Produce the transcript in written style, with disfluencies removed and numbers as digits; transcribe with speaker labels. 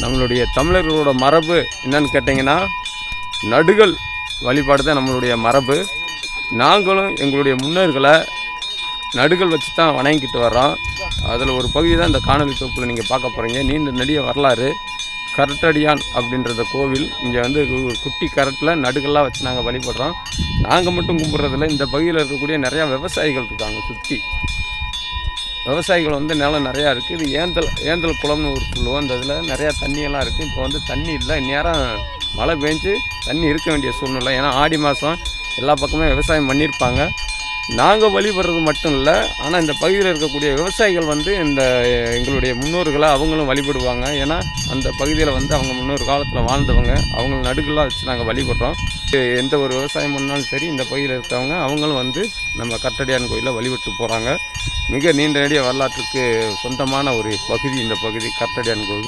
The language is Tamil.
Speaker 1: நம்மளுடைய தமிழர்களோட மரபு என்னன்னு கேட்டிங்கன்னா, நடுகள் வழிபாடு தான் நம்மளுடைய மரபு. நாங்களும் எங்களுடைய முன்னோர்களை நடுகள் வச்சு தான் வணங்கிக்கிட்டு வர்றோம். அதில் ஒரு பகுதி தான் இந்த காணொலி தொகுப்பில் நீங்கள் பார்க்க போகிறீங்க. நீண்ட நெடிய வரலாறு. கரட்டடியான் அப்படின்றத கோவில் இங்கே வந்து ஒரு குட்டி கரட்டில் நடுகள்லாம் வச்சு நாங்கள் வழிபடுறோம். நாங்கள் மட்டும் கும்பிட்றதில்ல, இந்த பகுதியில் இருக்கக்கூடிய நிறையா விவசாயிகள் இருக்காங்க. சுற்றி விவசாயிகள் வந்து நிலம் நிறையா இருக்குது. இது ஏந்தல் குளம்னு ஒரு சொல்லுவோம். இந்த இதில் நிறையா தண்ணியெல்லாம் இருக்குது. இப்போ வந்து தண்ணி இல்லை. இந்நேரம் மழை பெஞ்சு தண்ணி இருக்க வேண்டிய சூழ்நிலை. ஏன்னா ஆடி மாதம் எல்லா பக்கமே விவசாயம் பண்ணியிருப்பாங்க. நாங்கள் வழிபடுறது மட்டும் இல்லை, ஆனால் இந்த பகுதியில் இருக்கக்கூடிய விவசாயிகள் வந்து எங்களுடைய முன்னோர்களை அவங்களும் வழிபடுவாங்க. ஏன்னா அந்த பகுதியில் வந்து அவங்க முன்னோர் காலத்தில் வாழ்ந்தவங்க, அவங்கள நடுகளாக வச்சு நாங்கள் வழிபடுறோம். எந்த ஒரு விவசாயம் பண்ணாலும் சரி, இந்த பகுதியில் இருக்கவங்க அவங்களும் வந்து நம்ம கரட்டடியான் கோயிலில் வழிபட்டு போகிறாங்க. மிக நீண்ட நெடிய வரலாற்றுக்கு சொந்தமான ஒரு பகுதி இந்த பகுதி கரட்டடியான் கோவில்.